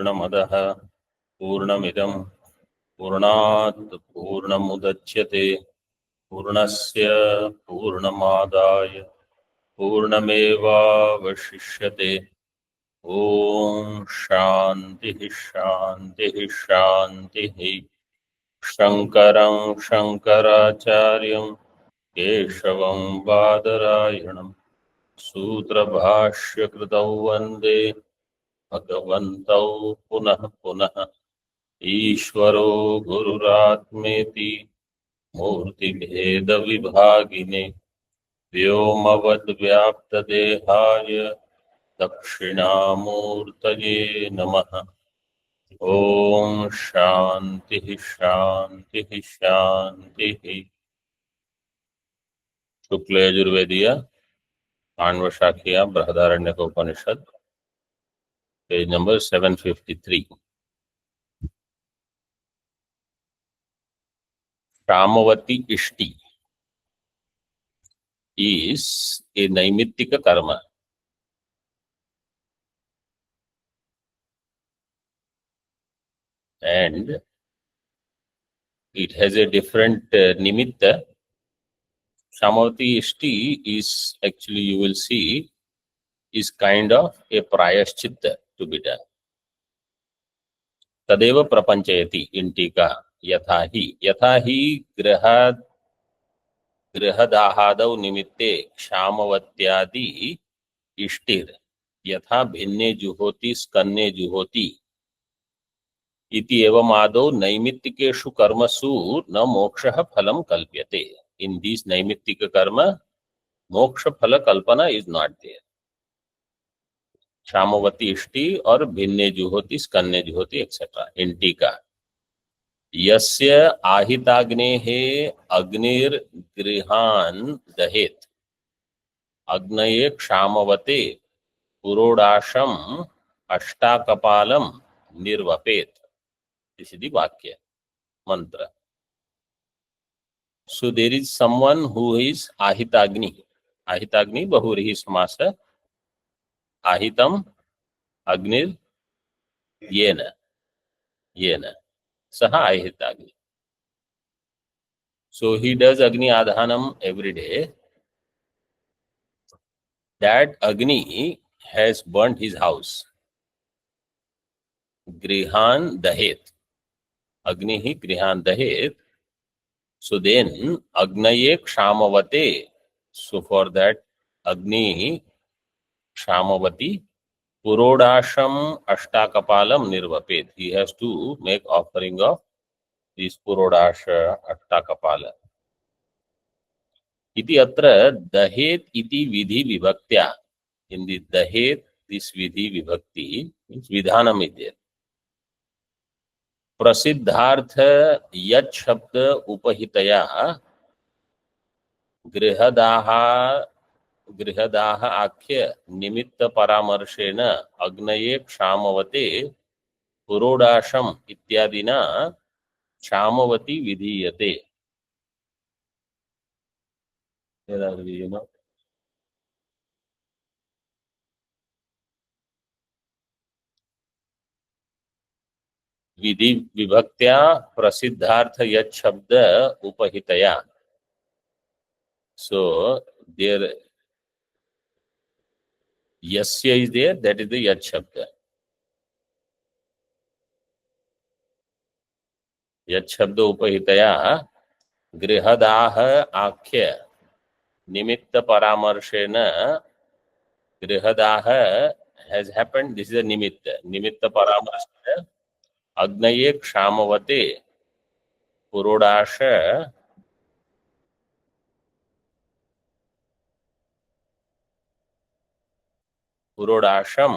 पूर्णमदः पूर्णमिदं पूर्णात् पूर्णमुदच्यते पूर्णस्य पूर्णमादाय पूर्णमेवावशिष्यते। ओम शांति शांति शांति। शंकरं शंकराचार्यं केशवं बादरायणं सूत्रभाष्यकृतौ वन्दे भगवन्तौ पुनः पुनः। ईश्वरो गुरुरात्मेति मूर्तिभेदविभागिने व्योमवद्व्याप्तदेहाय दक्षिणामूर्तये नमः। ओम शांति शांति शांति। शुक्ल यजुर्वेदीय आन्वशाखीय बृहदारण्यक उपनिषद पेज नंबर 753। कामवती इष्टि is a naimittika karma and it has a different nimitta. Kamavati Ishti is actually, you will see, is kind of a prayaschitta to be done. तदेव प्रपंचयति in टीका यथा ही गृहदाहादौ निमित्ते क्षामवत्यादि इष्टिर यथा भिन्ने जुहोति स्कन्ने जुहोति इति एवं आदौ नैमित्तिकेषु कर्मसु न मोक्षः फलं कल्प्यते. In these naimittika karma, moksha phala kalpana is not there. क्षामवती इष्टि और भिन्ने जुहोति स्कन्ने जुहोति एक्सेट्रा. इन टीका यस्य आहिताग्नेः अग्निर्गृहान् दहेत अग्नये क्षामवते पुरोडाशम अष्टाकपालम निर्वपेत. This is the vakya mantra. So there is someone who is ahitagni. Ahitagni bahurihi samasa. Ahitam agnir yena saha ahitagni. So he does agni adhanam every day. That agni has burnt his house. Grihan dahet. Agni hi grihan dahet. So then agnaye kshamavate. So for that agni kshamavati purodasham ashtakapalam nirvapet. He has to make offering of this purodasha ashtakapala. Iti atra dahet iti vidhi vibhaktya. In the dahet, this vidhi vibhakti means vidhanam is there. प्रसिद्धार्थ यत् शब्द उपहितया गृहदाह आख्य निमित्त परामर्शेन अग्नये क्षामवते पुरोडाशम इत्यादिना क्षामवती विधीयते. विधि विभक्त्या प्रसिद्धार्थ यत् शब्द उपहितया. So there yasya is there, that is the yat shabda. यत् शब्द उपहितया गृहदाह आख्य निमित्त परामर्शेन. गृहदाह has happened, this is a निमित्त परामर्शेन अग्नये क्षामवते पुरोडाश पुरोडाशम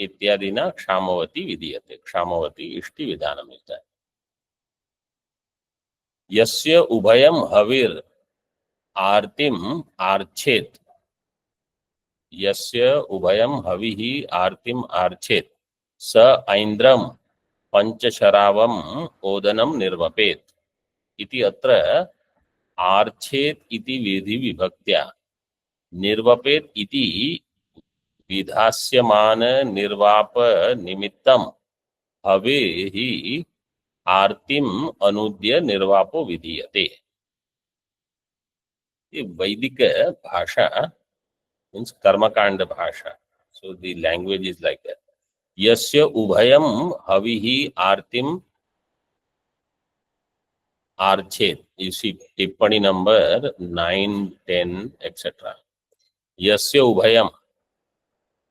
इत्यादिना क्षामवती विधीयते. क्षामवती इष्टि विधानम मिलता है. यस्य उभयम हविर आरतिम आर्छेत. यस्य उभयम हविहि आरतिम आर्छेत स ऐन्द्रम पंचशरावम ओदनम निर्वपेत. इति अत्र आर्छेत इति विधि विभक्त्या निर्वपेत इति विधास्यमान निर्वाप निमित्तम हवे ही आरतिम अनुद्य निर्वापो विधीयते. ये वैदिक भाषा means कर्मकांड भाषा. So the language is like that. यस्य उभयम हविहि आरतिम आर्चेत. You see टिप्पणी नंबर 9, 10, etc. यस्य उभयम,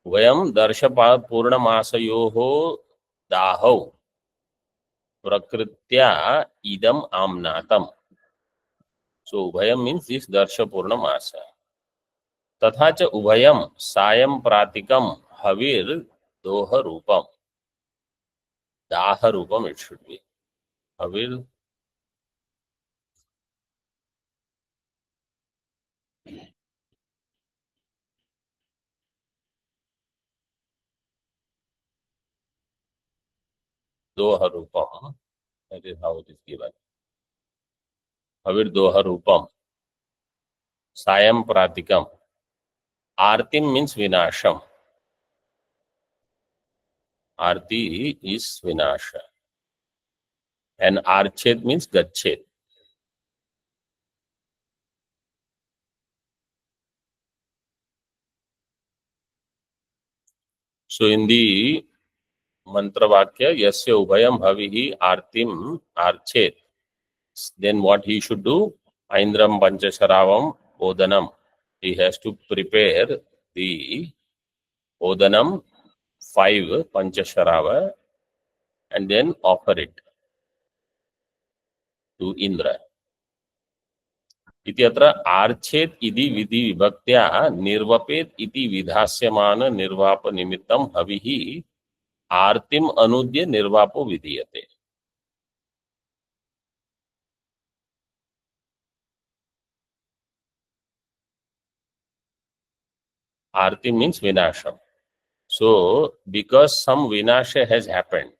उभयम दर्शपा पूर्णमासयोः दाहौ प्रकृत्या इदम आम्नातम. So उभयम means this darsha पूर्णमास. तथा च उभयम सायं प्रातिकम हविर दोह रूपम. दाह रूपम it should be. हविर दोह Rupam. That is how it is given. हविर दोह रूपम सायं प्रातिकम. आरतिम means विनाशम. Arti is vinasha. And archet means gachet. So in the mantra vakya, yasya ubhayam bhavihi artim archet. Then what he should do? Aindram panchasharavam odanam. He has to prepare the odanam 5 panchasharava and then offer it to Indra. इत्यत्र आर्चेत इति विधि विभक्त्या निर्वपेत इति विधास्यमान निर्वाप निमित्तम हविहि आरतिम अनुद्य निर्वापो विधीयते. Arti means vinasham. So because some vinasha has happened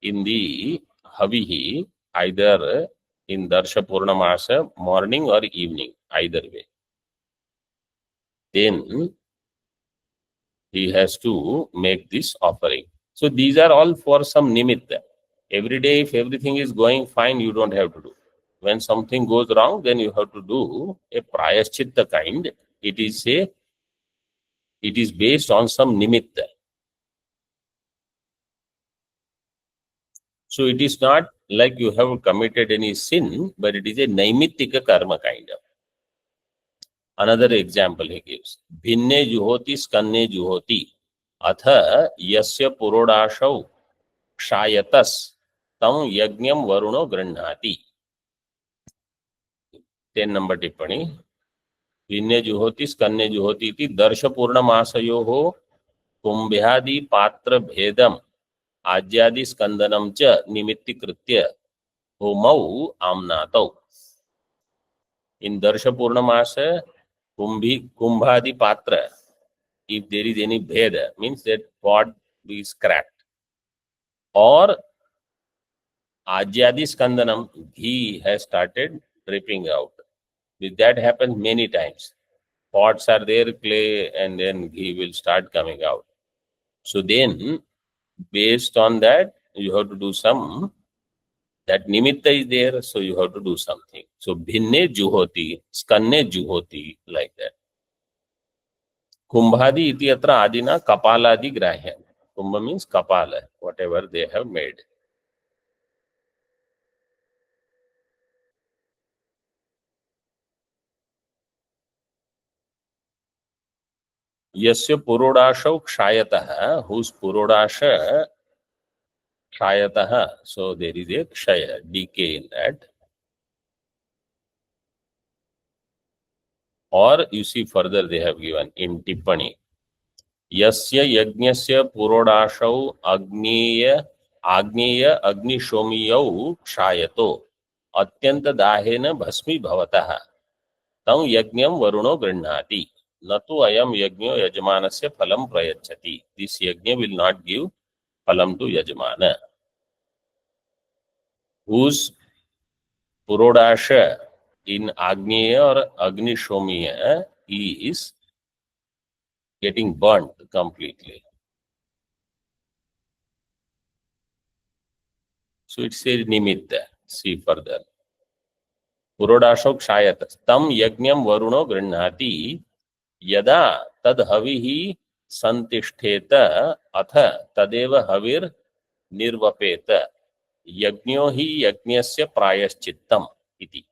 in the havihi, either in darsha purnamasa morning or evening, either way, then he has to make this offering. So these are all for some nimitta. Every day, if everything is going fine, you don't have to do. When something goes wrong, then you have to do a prayaschitta kind. It is based on some nimitta. So it is not like you have committed any sin, but it is a naimittika karma kind of. Another example he gives. Bhinne juhoti skanne juhoti. Atha yasya purodashau kshayatas tam yajñam varuno grannhati. 10 number tippani. भिन्ने जुहोति स्कन्ने जुहोति इति दर्श पूर्णमासयोः कुंभ्यादि पात्र भेदम आज्यादि स्कंदनम च निमित्तीकृत्य होमौ आम्नातौ. In darsha purnamasa kumbhadi patra, if there is any bheda, means that pot is cracked, or ajyadi skandanam, ghee has started dripping out. That happens many times. Pots are there, clay, and then ghee will start coming out. So then, based on that, you have to do some, that nimitta is there, so you have to do something. So bhinne juhoti, skanne juhoti, like that. Kumbhadi iti atra adina kapaladi grahya. Kumbha means kapala, whatever they have made. Yasya purodashau kshayataha, whose purodasha kshayataha, so there is a kshaya, decay in that. Or you see further they have given in tippani. यस्य यज्ञस्य पुरोडाशौ आग्नेय अग्निशोमियौ क्षायतो अत्यंत दाहेन भस्मी भवतः तं यज्ञं वरुणो गृह्णाति न तु अयं यज्ञो यजमानस्य फलं प्रयच्छति. दिस यज्ञ विल नॉट गिव फलं टू यजमान. whose purodasha in agneya or agnishomiya is getting burnt completely. So it says nimitta. See further. पुरोडाशो क्षायत तम यज्ञम वरुणो गृह्णाति यदा तद हविः संतिष्ठेत अथ तदेव हविर निर्वपेत यज्ञो हि यज्ञस्य प्रायश्चित्तम इति.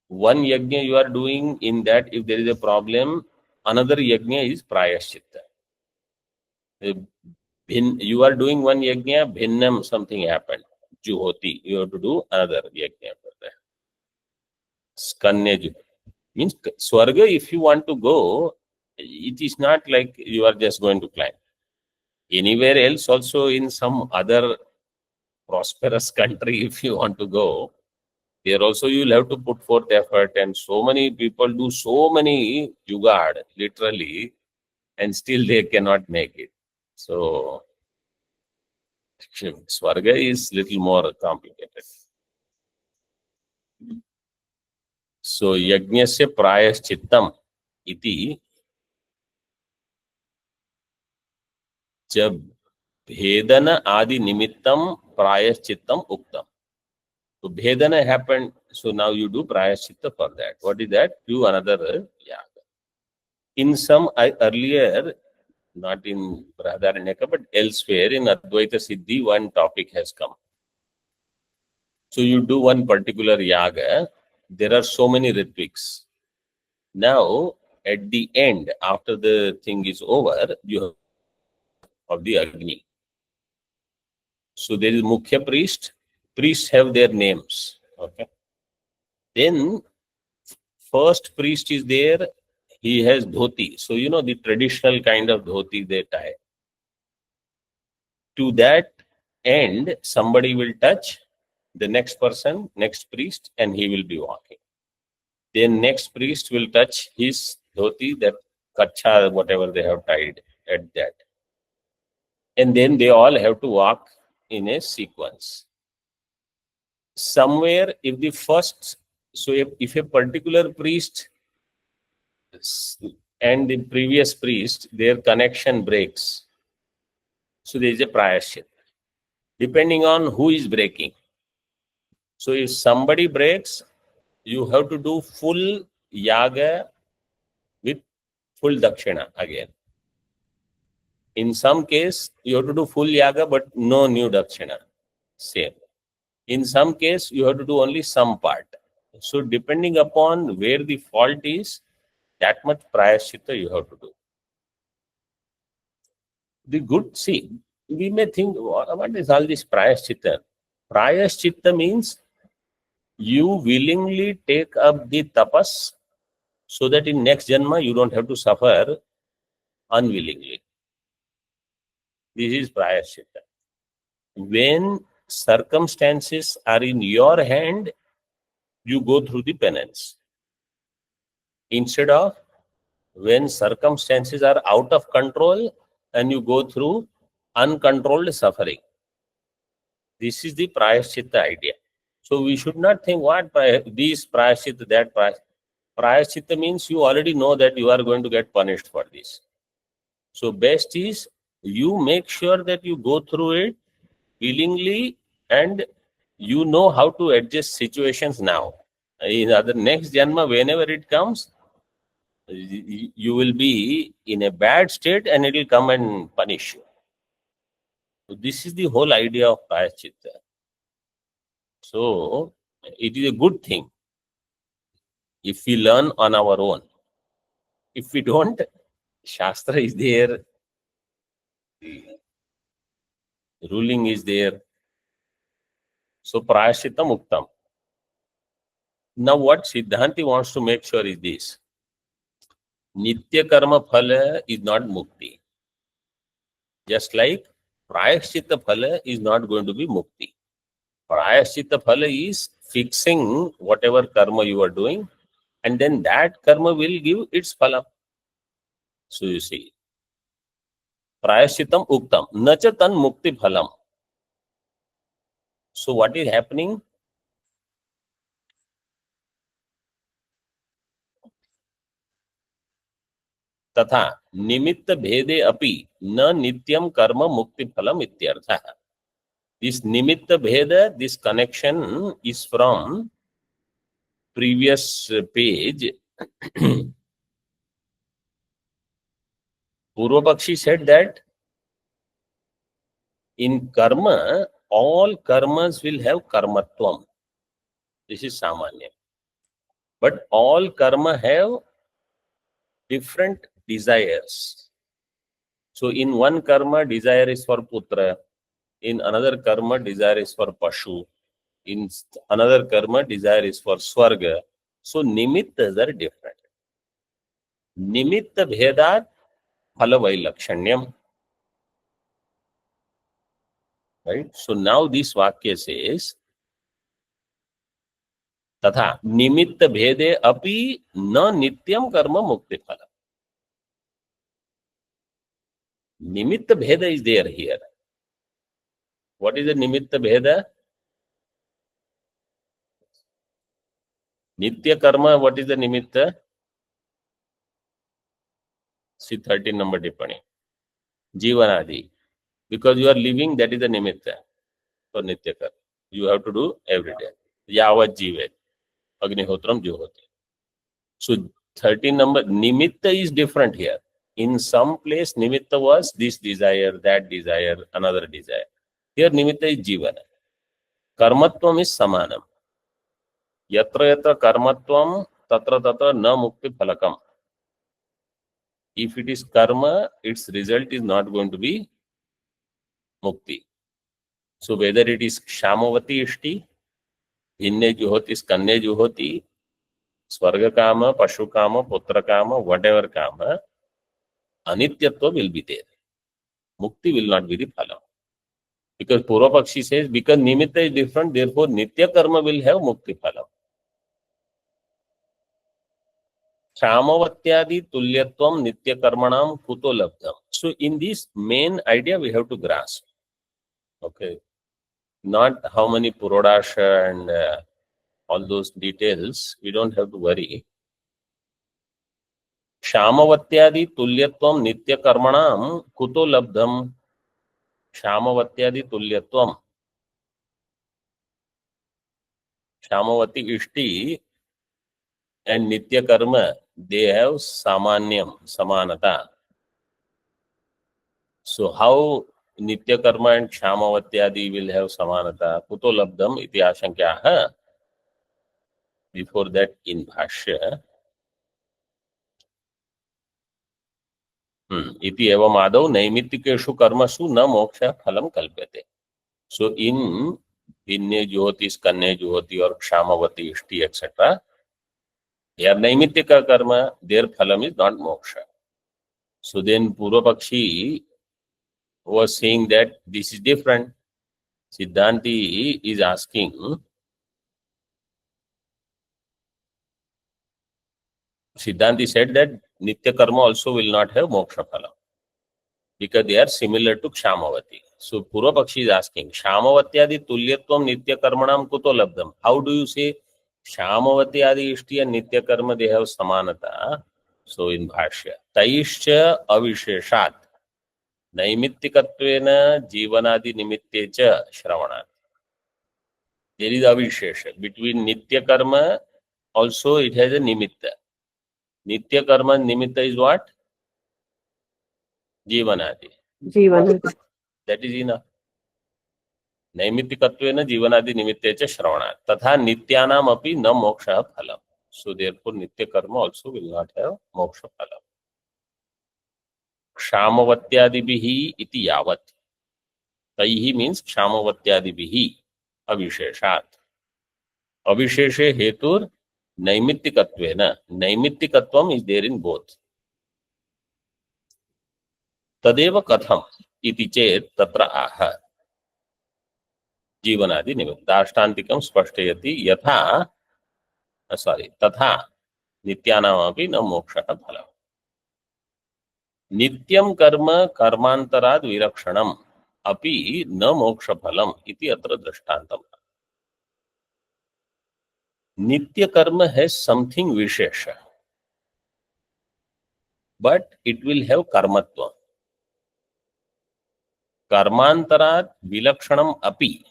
One yajna you are doing, in that if there is a problem, another yajna is prayaschitta. You are doing one yajna, bhinnam, something happened, juhoti, you have to do another yajna for that. Skanya juhoti means swarga. If you want to go, it is not like you are just going to climb. Anywhere else also, in some other prosperous country, if you want to go, there also you will have to put forth effort, and so many people do so many jugad, literally, and still they cannot make it. So Swarga is little more complicated. So yajnasya prayaschittam iti, जब भेदन आदि निमित्तम प्रायश्चित्तम उक्तम. So bhedana happened, so now you do prayaschitta for that. What is that? Do another yaga. In some earlier, not in Brahadaranyaka, but elsewhere in Advaita Siddhi, one topic has come. So you do one particular yaga, there are so many ritviks. Now, at the end, after the thing is over, you have of the Agni. So there is Mukhya priest, priests have their names. Okay. Then first priest is there, he has dhoti. So you know the traditional kind of dhoti they tie. To that end, somebody will touch the next person, next priest, and he will be walking. Then next priest will touch his dhoti, that kacha, whatever they have tied at that. And then they all have to walk in a sequence. Somewhere, if the first, so if a particular priest and the previous priest, their connection breaks, so there is a prayashchit, depending on who is breaking. So if somebody breaks, you have to do full yaga with full dakshina again. In some case, you have to do full yaga, but no new dakshina. Same. In some case, you have to do only some part. So depending upon where the fault is, that much prayashchitta you have to do. The good, see, we may think, what is all this prayashchitta? Prayashchitta means you willingly take up the tapas so that in next janma you don't have to suffer unwillingly. This is prayashchitta. When circumstances are in your hand, you go through the penance. Instead of when circumstances are out of control and you go through uncontrolled suffering. This is the prayashchitta idea. So we should not think what this prayashchitta, that prayashchitta. Prayashchitta means you already know that you are going to get punished for this. So best is you make sure that you go through it willingly and you know how to adjust situations now. In other next janma, whenever it comes, you will be in a bad state and it will come and punish you. So this is the whole idea of prayashchitta. So it is a good thing if we learn on our own. If we don't, Shastra is there, the ruling is there. So prayashchitta muktam. Now what Siddhanti wants to make sure is this. Nitya karma phala is not mukti. Just like prayashchitta phala is not going to be mukti. Prayashchitta phala is fixing whatever karma you are doing, and then that karma will give its phala. So you see, prayashchittam uktam, nacha tan mukti phalam. So what is happening? तथा निमित्त भेदे अपि न नित्यम कर्म मुक्ति फलम इत्यर्थः. This nimitta bheda, this connection is from previous page. Purvapakshi said that in karma, all karmas will have karmatvam. This is samanya. But all karma have different desires. So in one karma, desire is for putra. In another karma, desire is for pashu. In another karma, desire is for swarga. So nimittas are different. Nimitta bhedat phalavailaksanyam. Right? So now this vakya says, तथा निमित्त भेदे अपि न नित्यम कर्म मुक्ति फल. Nimitta bheda is there here. What is the nimitta bheda? Nitya karma, what is the nimitta? See 13 number tippani. Jivanadi. Because you are living, that is the nimitta for nitya karma. You have to do every day. Yavat jivet. Agnihotram juhoti. So 13 number, nimitta is different here. In some place, nimitta was this desire, that desire, another desire. Here, nimitta is jivana. Karmatvam is samanam. Yatra yatra karmatvam, tatra tatra na mukti phalakam. If it is karma, its result is not going to be mukti. So whether it is Kshamavati Ishti, Hinne Juhoti, Skanye Juhoti, Swarga Kama, Pashu Kama, Putra Kama, whatever Kama, Anityatva will be there. Mukti will not be the phala. Because Purvapakshi says, because nimitta is different, therefore Nitya Karma will have Mukti phala. Kshamavathyadi tulyatvam Nitya Karmanam kuto labdham. So in this main idea we have to grasp. Okay. Not how many Purodasha and all those details, we don't have to worry. Kshamavathyadi tulyatvam Nitya Karmanam kuto labdham. Kshamavathyadi tulyatvam. Kshamavati Ishti and Nitya Karma, they have Samanyam, Samanata. So how Nitya Karma and Kshamavatyadi will have Samanata? Kuto Labdham iti ashankyaha. Before that, in Bhashya, iti evam adau naimittikeshu karmasu na moksha phalam kalpyate. So in Hinne Jyoti, Skanye Jyoti or Kshamavati Ishti, etc., here naimittika karma, their phalam is not moksha. So then Purvapakshi was saying that this is different. Siddhanti is asking, Siddhanti said that Nitya Karma also will not have moksha phala because they are similar to Kshamavati. So Purvapakshi is asking, Kshamavatyadi tulyatvam Nitya Karmanam kuto labdham. How do you say Kshamavatyadi Ishti and Nitya Karma they have samanata? So in Bhashya, Taishcha avisheshat naimittikattvena jivanadi nimitte cha shravanat. There is avishesha. Between Nitya Karma, also it has a nimitta. Nitya Karma nimitta is what? Jivanadi. Jivanadi. That is enough. Naimittikattvena jivanadi nimitte cha shravanat. Tatha nityanam api na moksha phalam. So therefore Nitya Karma also will not have moksha phalam. Kshamavathyadibihi iti yavat. Taihi means Kshamavathyadibihi avisheshat. Avisheshe hetur naimittikattvena. Naimittikatvam is there in both. Tadeva katham iti chet tatra aha. जीवनादि निमित्त दाष्टान्तिकं स्पष्टयति यथा तथा नित्यानामपि न मोक्षः फलम्. नित्यं कर्म कर्मान्तराद् विलक्षणम् अपि न मोक्षफलम् इति अत्र दृष्टान्तम्. नित्य कर्म has something vishesha, but it will have karmatva. Karmantarat vilakshanam api.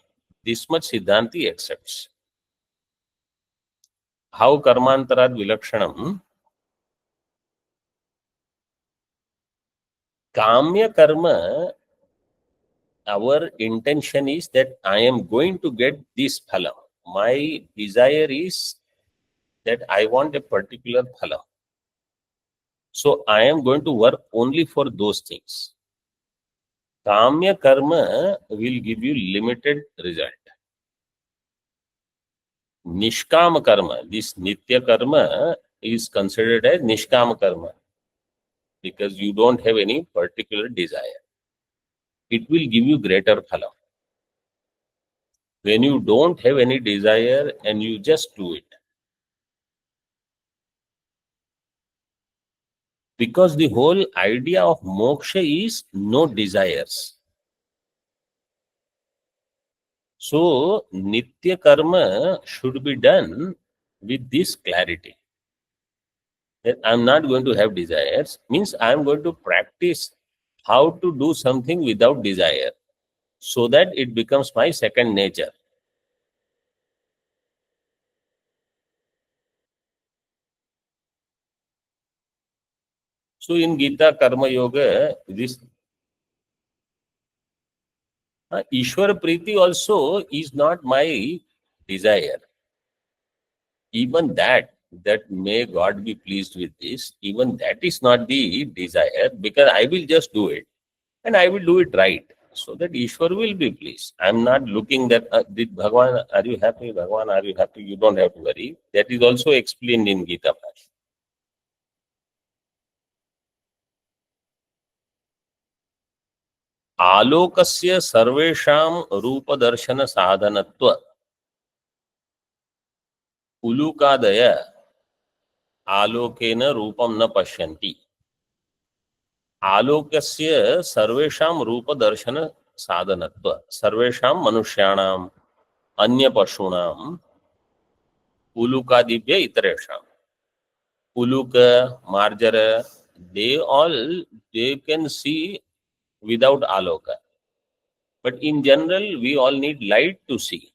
This much Siddhanti accepts. How karmantarat vilakshanam? Kamya karma, our intention is that I am going to get this phala. My desire is that I want a particular phala. So I am going to work only for those things. Kamya karma will give you limited result. Nishkama karma, this nitya karma is considered as nishkama karma because you don't have any particular desire. It will give you greater phala. When you don't have any desire and you just do it. Because the whole idea of moksha is no desires. So, nitya karma should be done with this clarity. That I'm not going to have desires, means I'm going to practice how to do something without desire so that it becomes my second nature. So, in Gita Karma Yoga, this Ishwar Priti also is not my desire. Even that may God be pleased with this, even that is not the desire because I will just do it and I will do it right so that Ishwar will be pleased. I'm not looking that, did Bhagavan, are you happy? Bhagavan, are you happy? You don't have to worry. That is also explained in Gita Bhasha. आलोकस्य सर्वेषां रूपदर्शन साधनत्व उलूकादय आलोकेन रूपं न पश्यन्ति. आलोकस्य सर्वेषां रूपदर्शन साधनत्व सर्वेषां मनुष्याणां अन्य पशूनां उलूकादिभ्य इतरेषां. Uluka, Marjara, they can see without aloka. But in general, we all need light to see.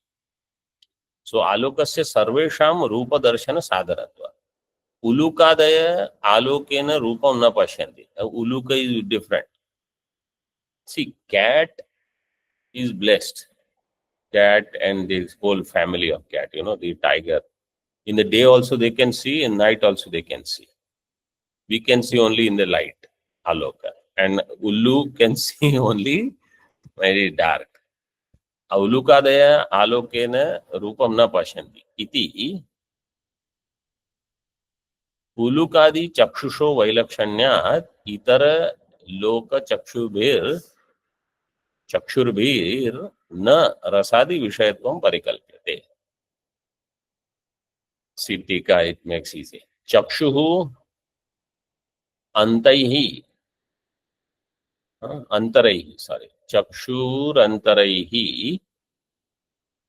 So alokasya sarvesham rupa darshana sadharatva. Ulukadaya alokena rupam na pashyanti. Uluka is different. See, cat is blessed. Cat and this whole family of cat, the tiger. In the day also they can see, in night also they can see. We can see only in the light, aloka. And Ullu can see only very dark. Aulukadaya alokena rupam na pashyanti. Iti उलुकादि चक्षुषो वैलक्षण्यात् इतर लोक चक्षुर्भिर न रसादि विषयत्वं परिकल्प्यते. सीटिका it makes easy. चक्षुः चक्षुरन्तरैः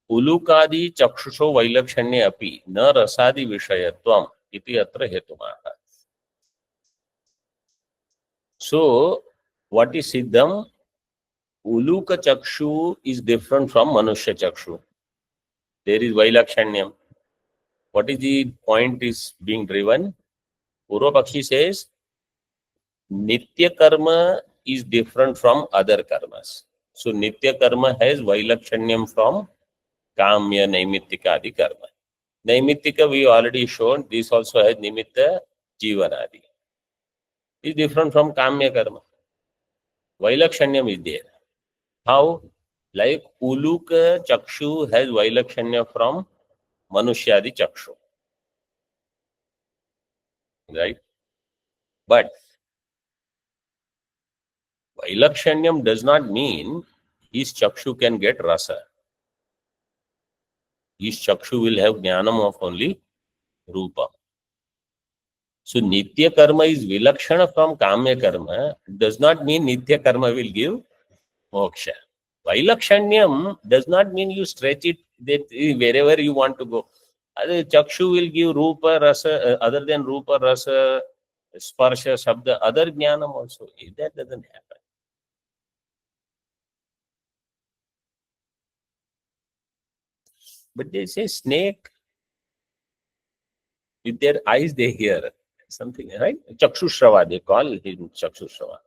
उलुकादि चक्षुषो वैलक्षण्ये अपि न रसादि विषयत्वम् इति अत्र हेतुमाह. So, what is siddham? Uluka chakshu is different from manushya chakshu. There is vailakshanyam. What is the point is being driven? Purvapakshi says, nitya karma is different from other karmas. So, nitya karma has vailakshanyam from kamya, naimittika adi karma. Naimittika we already shown, this also has nimitta, jivanadi. Is different from kamya karma. Vailakshanyam is there. How? Like Uluka Chakshu has Vailakshanya from Manushyadi Chakshu. Right? But Vailakshanyam does not mean his Chakshu can get rasa. His Chakshu will have Jnanam of only Rupa. So Nitya Karma is Vilakshana from Kamya Karma. Does not mean Nitya Karma will give Moksha. Vailakshanyam does not mean you stretch it that wherever you want to go. Chakshu will give Rupa, Rasa, other than Rupa, Rasa, Sparsha, Shabda, other Jnanam also. That doesn't happen. But they say snake, with their eyes they hear something, right? Chakshushrava, they call him Chakshushrava.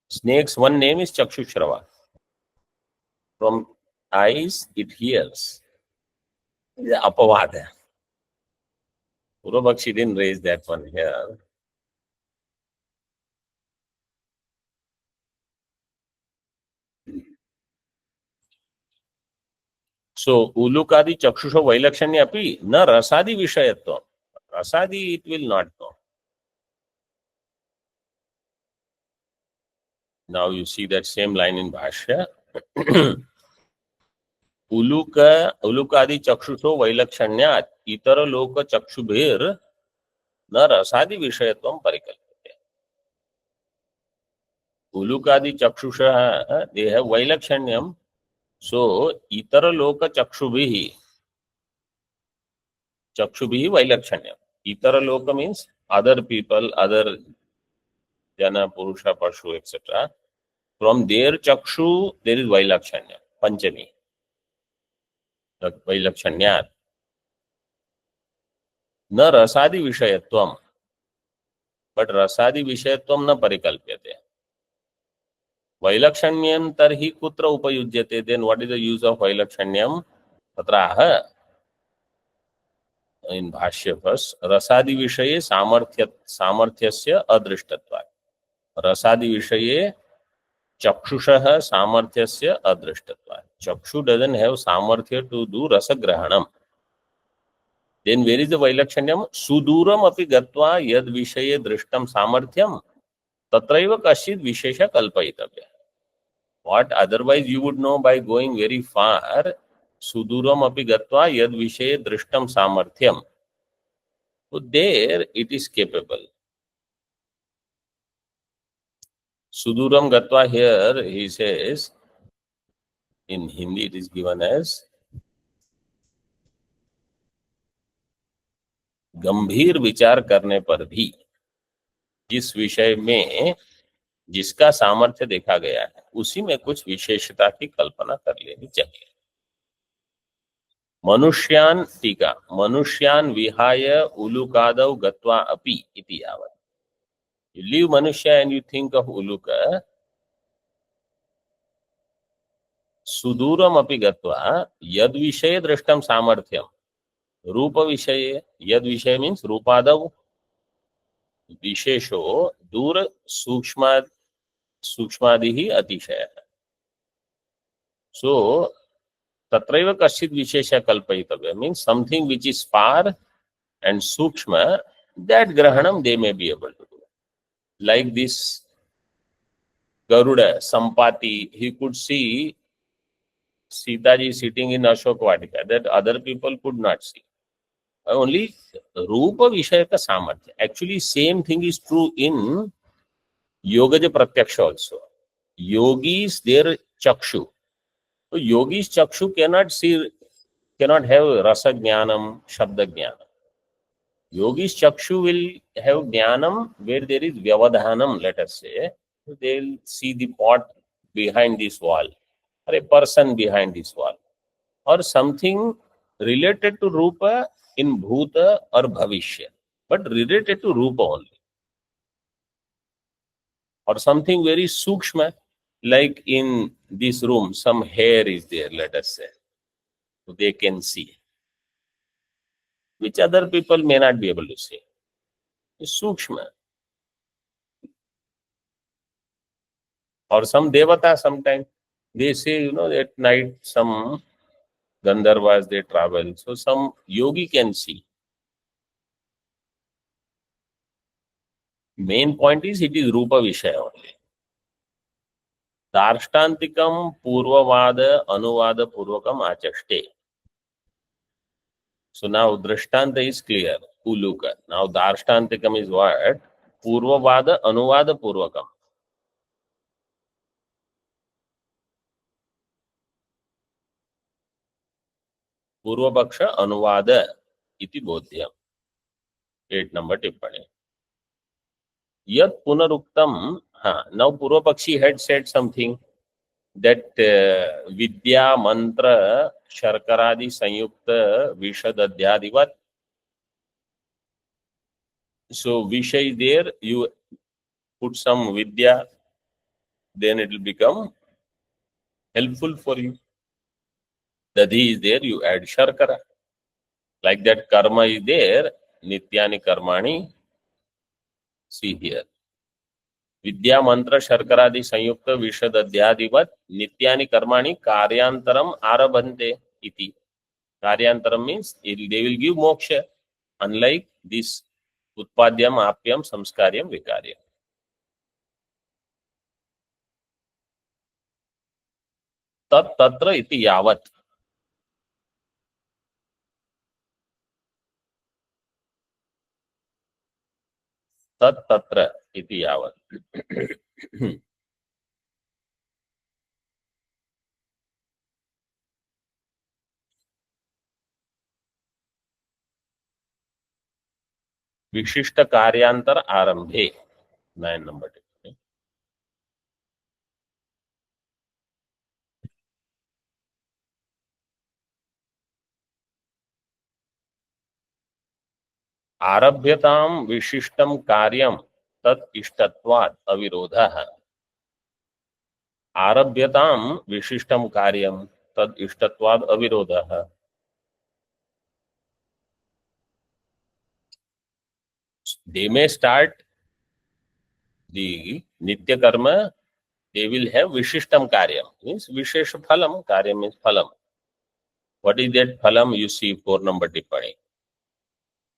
Snake's one name is Chakshushrava. From eyes it hears. It's a apavad. Purvabakshi didn't raise that one here. So ulukadi chakshusho vailakshanya api na rasadi vishayatvam. Rasadi it will not know. Now you see that same line in Bhashya. उलुकादि चक्षुषो वैलक्षण्यात् इतर लोक चक्षुभिर न रसादि विषयत्वं परिकल्प्यते. उलुकादि चक्षुषः they have वैलक्षण्यम, so इतर लोक चक्षुभिः वैलक्षण्यम. इतर लोक means other people, other jana, purusha, pashu, etc. From their chakshu there is vailakshanya, panchami. वैलक्षण्यात् न रसादि विषयत्वम, but रसादि विषयत्वम न परिकल्प्यते. वैलक्षण्यम तर्हि कुत्र उपयुज्यते? Then what is the use of वैलक्षण्यम? तत्राह इन भाष्य फर्स्ट, रसादि विषये सामर्थ्यस्य अदृष्टत्वात्. रसादि विषये चक्षुषः सामर्थ्यस्य अदृष्टत्वात्. चक्षु doesn't have सामर्थ्य to do रसग्रहणम. Then where is the vailakshanyam? Suduram api gatva yad vishaye drishtam samarthyam tatraiva kashid vishesha kalpayitavya. What otherwise you would know by going very far, suduram api gatva yad vishaye drishtam samarthyam. So there it is capable. Suduram gatva, here he says, in Hindi it is given as गंभीर विचार करने पर भी जिस विषय में जिसका सामर्थ्य देखा गया है उसी में कुछ विशेषता की कल्पना कर लेनी चाहिए. मनुष्यान, टीका, मनुष्यान विहाय उलुकादौ गत्वा अपि इति यावत्. You leave मनुष्य and you think of Uluk. सुदूरम अपि गत्वा यद विषये दृष्टम सामर्थ्यम. रूप विषये, यद विषय मीन्स रूपादौ, विशेषो दूर सूक्ष्मादिः अतिशयः. So tatraiva kashid vishesha kalpayitavya means something which is far and sukshma, that grahanam they may be able to do. Like this Garuda, Sampati, he could see Sitaji sitting in Ashok Vatika, that other people could not see. Only Rupa Vishayaka Samarthya. Actually, same thing is true in Yogaja Pratyaksha also. Yogis, their Chakshu. So Yogis Chakshu cannot see, cannot have Rasa Jnanam, Shabda Jnanam. Yogis Chakshu will have Jnanam where there is Vyavadhanam, let us say. So they will see the pot behind this wall, or a person behind this wall, or something related to Rupa in Bhuta or Bhavishya, but related to Rupa only. Or something very Sukshma, like in this room, some hair is there, let us say. So they can see, which other people may not be able to see. It's Sukshma. Or some Devata sometime, they say, at night some Gandharvas, they travel. So some yogi can see. Main point is it is Rupa Vishaya only. Darshtantikam Purvavada Anuvada Purvakam Achashte. So now Drishtanta is clear. Uluka. Now Darshtantikam is what? Purvavada Anuvada Purvakam. Purvapaksha Anuvada iti bodhyam. 8 number tippani. Yat punaruktam. Now Purvapakshi had said something that vidya mantra sharkaradi sanyukta vishadadhyadivat. So visha is there, you put some vidya, then it will become helpful for you. Dadhi is there, you add sharkara. Like that, karma is there, nityani karmani. See here. Vidya mantra sharkaradi sanyukta vishadadhyadivat nityani karmani karyantaram arabhante iti. Karyantaram means they will give moksha, unlike this utpadyam, apyam, samskaryam, vikaryam. Tat tatra iti yavat. Tat tatra iti yavat. विशिष्ट कार्यांतर आरंभे 9 number. आरभ्यताम विशिष्टम कार्यम तत् इष्टत्वात् अविरोधः. आरभ्यताम विशिष्टम कार्यम तत् इष्टत्वात् अविरोधः. They may start the nitya karma, they will have vishishtam karyam, means vishesh phalam, karyam means phalam. What is that phalam? You see 4 number tippani.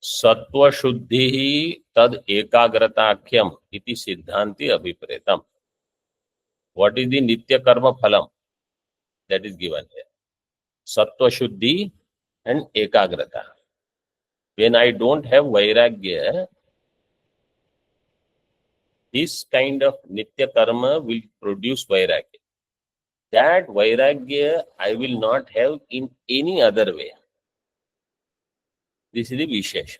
Sattva shuddhi tad ekagratakyam iti siddhanti abhipretam. What is the nitya karma phalam? That is given here. Sattva shuddhi and ekagrata. When I don't have vairagya, this kind of nitya karma will produce vairagya. That vairagya I will not have in any other way. This is the Vishesha.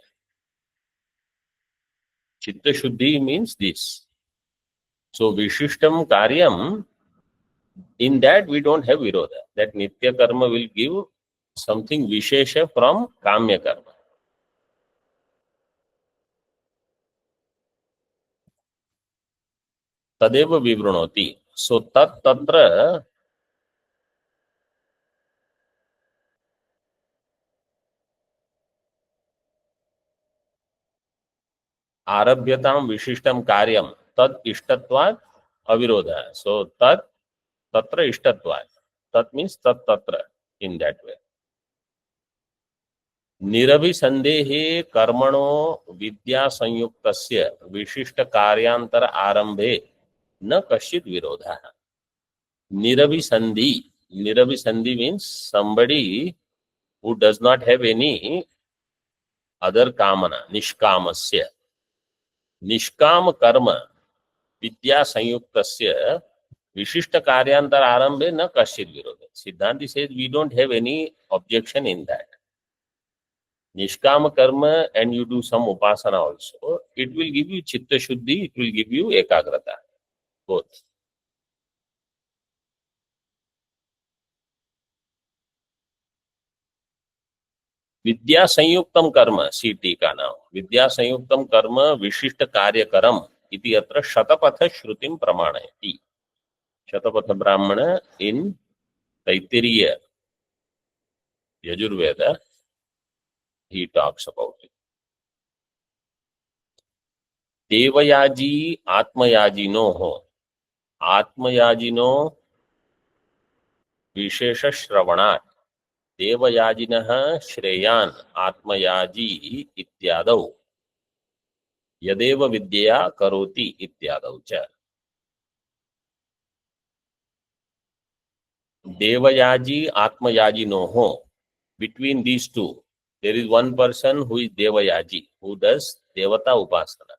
Chitta Shuddhi means this. So Vishishtam Karyam, in that we don't have Virodha. That Nitya Karma will give something Vishesha from Kamya Karma. Tadeva Vivranoti. So Tat Tatra Arabhyatam Vishishtam Karyam Tad Ishtatvat Avirodha. So Tat Tatra Ishtatvat. Tat means Tat Tatra in that way. निरभिसंदेहे कर्मणो विद्या संयुक्तस्य विशिष्ट कार्यांतर आरंभे न कश्चित विरोधः. निरभिसंधि. Niravhisandhi means somebody who does not have any other kamana. Nishkamasya. Nishkam karma vidya sanyuktasya vishishta karyantar arambhe na kashit virodha. Siddhanti says we don't have any objection in that. Nishkama karma and you do some upasana also, it will give you chitta shuddhi, it will give you ekagrata. Both. विद्या संयुक्तम कर्म, सी टीका नाम. विद्या संयुक्तम कर्म विशिष्ट कार्यकरम इति अत्र शतपथ श्रुतिम प्रमाणयति. शतपथ ब्राह्मण इन Taittiriya Yajurveda he talks about it. देवयाजी आत्मयाजिनो हो. आत्मयाजिनो विशेष श्रवणात् देवयाजिनः श्रेयान् आत्मयाजी इत्यादौ यदेव विद्या करोति इत्यादौ च. देवयाजी आत्मयाजिनो हो. Between these two, there is one person who is Devayaji, who does Devata Upasana.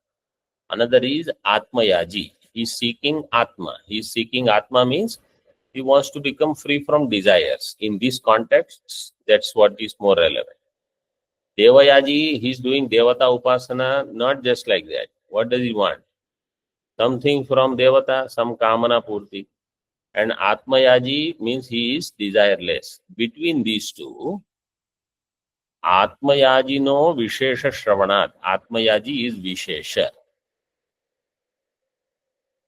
Another is Atmayaji. He is seeking Atma. He is seeking Atma means he wants to become free from desires. In this context, that's what is more relevant. Devayaji, he is doing Devata Upasana not just like that. What does he want? Something from Devata, some Kamana Purti. and Atmayaji means he is desireless. Between these two, Atmayajino Vishesha Shravanat. Atmayaji is Vishesha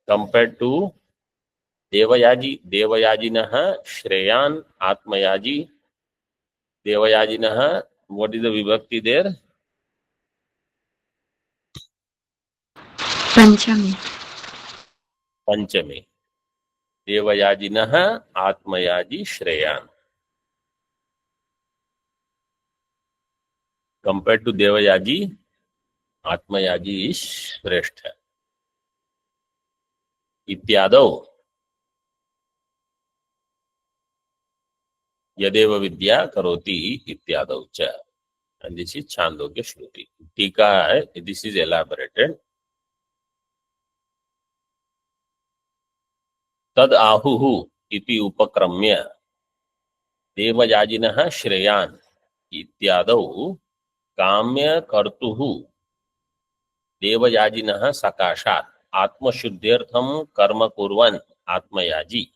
compared to Devayaji. Devayajinaha Shreyan Atmayaji. Devayajinaha, what is the vibhakti there? Panchami. Panchami. Devayajinaha Atmayaji Shreyan. Compared to Devayaji, Atmayaji is Shrestha. Ityadau. Yadeva Vidya Karoti Ityadau cha. And this is Chandogya Shruti. Tika, this is elaborated. Tad ahuhu iti upakramya devayajinah shreyan ityadau kamya kartuhu devayajinah sakashat atmashuddhyartham karma kurvan atmayaji.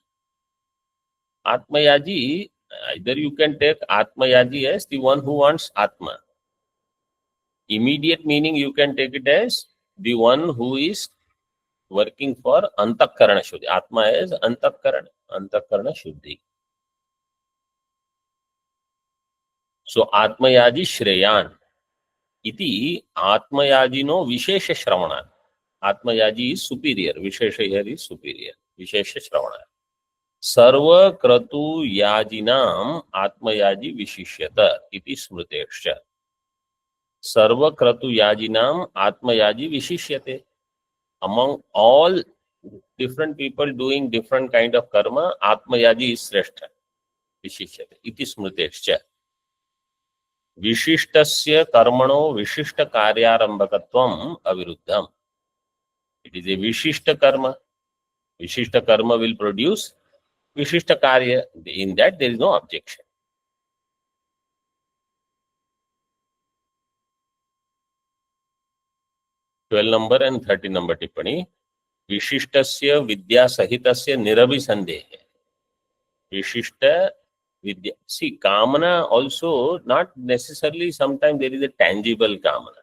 Atmayaji, either you can take Atmayaji as the one who wants Atma. Immediate meaning you can take it as the one who is working for Antakarana Shuddhi. Atma is Antakarana Shuddhi. So Atmayaji Shreyan iti Atmayajino Vishesha Shravana. Atmayaji is superior. Vishesha here is superior. Vishesha Shravana. Sarva Kratu Yajinam Atmayaji Vishishyata iti Smrutesha. Sarva Kratu Yajinam Atmayaji Vishishyate. Among all different people doing different kind of karma, Atmayaji is Srestha. Vishishyate. Iti Smrutesha. Vishishtasya karmano vishishta karyarambhakatvam aviruddham. It is a vishishta karma. Vishishta karma will produce vishishta karya. In that there is no objection. Twelve number and 13 number tippani. Vishishtasya vidya sahitasya nirabhisandehe. Vishishta vidya. See, kamana also not necessarily, sometimes there is a tangible kamana.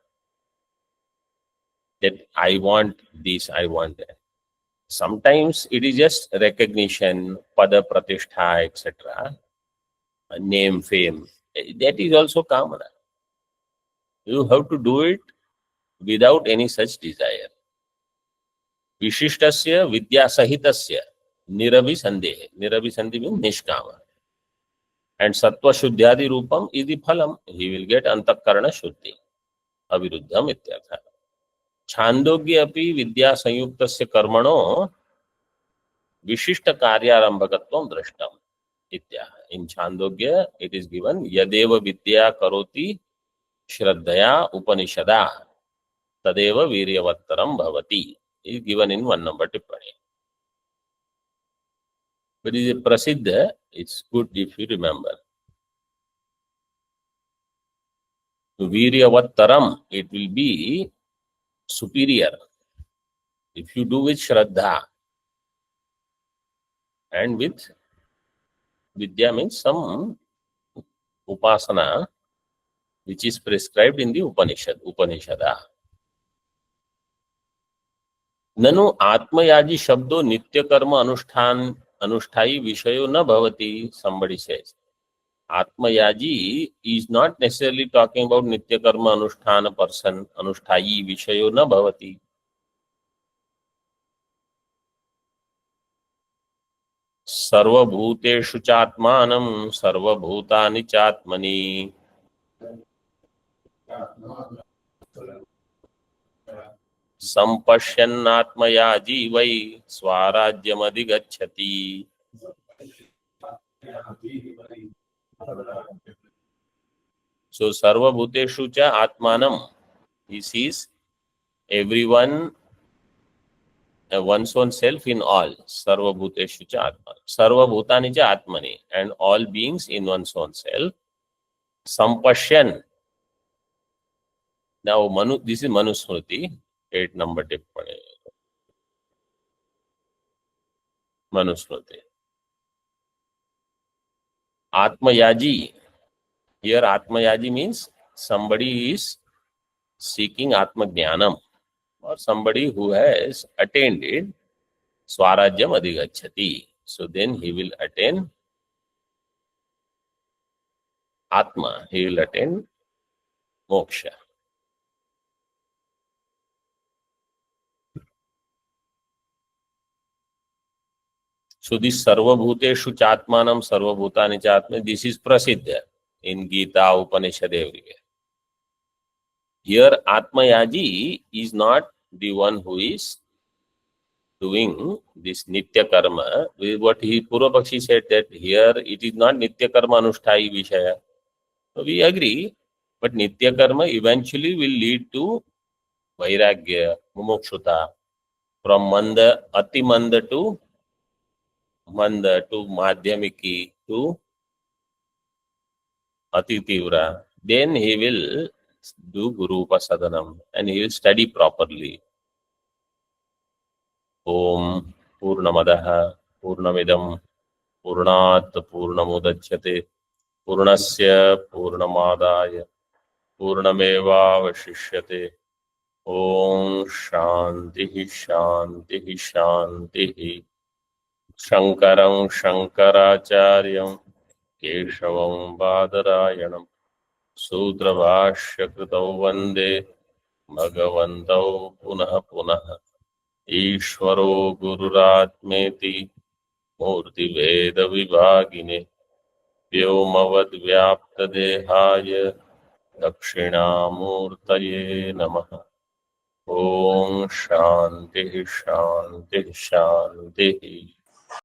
That I want this, I want that. Sometimes it is just recognition, pada pratishtha, etc. Name, fame. That is also kamana. You have to do it without any such desire. Vishishtasya vidya sahitasya nirabhisandehe. Nirabhisandhi means nishkama. And sattva shuddhyadi rupam is the phalam. He will get antakarana shuddhi. Aviruddham ityartha. Chandogya api vidya sanyuktasya karmano vishishta karyarambhakatvam drashtam. In Chandogya, it is given Yadeva Vidya Karoti Shraddhaya Upanishada Tadeva Viryavattaram Bhavati. Is given in 1 number tippani. But it is a prasiddha, it's good if you remember. Viryavattaram, it will be superior if you do with Shraddha and with Vidya means some upasana which is prescribed in the Upanishada. ननु आत्मयाजी शब्दो नित्य कर्म अनुष्ठाई विषयो न भवति. Somebody says Atmayaji is not necessarily talking about nitya karma anusthana person. Anushthayi vishayo na bhavati. Sarvabhuteshu chatmanam sarvabhutani chatmani. Sampashyannatmayaji vai swarajyamadhigacchati. So sarvabhuteshu cha atmanam. He sees everyone, one's own self in all. Sarvabhuteshu cha atmanam. Sarvabhutani cha atmani. And all beings in one's own self. Sampashyan. Now this is Manusmriti. 8 number tippani. Manusmriti. Atmayaji. Here Atmayaji means somebody is seeking Atma Jnanam, or somebody who has attained it. Swarajyam adhigachati. So then he will attain Atma. He will attain moksha. So this Sarvabhuteshu Chatmanam Sarvabhutani Chatma, this is Prasiddha in Gita, Upanishad, everywhere. Here Atmayaji is not the one who is doing this Nitya Karma. What he Purvapakshi said that here it is not Nitya Karma Anusthai Vishaya. So we agree, but Nitya Karma eventually will lead to Vairagya, Mumukshata, from Manda, Ati Manda to Madhyamiki to Ati Tivra. Then he will do Guru Upasadanam and he will study properly. Om Purnamadaha Purnamidam Purnat Purnamudachyate Purnasya Purnamadaya Purnamevavashishyate. Om Shanti Shanti Shanti. Shankaram Shankaracharyam Keshavam Badarayanam Sudrabhashyakritau Vande Bhagavantau Punah Punah. Ishvaro Gururatmeti Murti Veda Vibhagine Vyomavad Vyapta Dehaya Dakshinamurtaye Namaha. Om Shanti Shanti Shanti.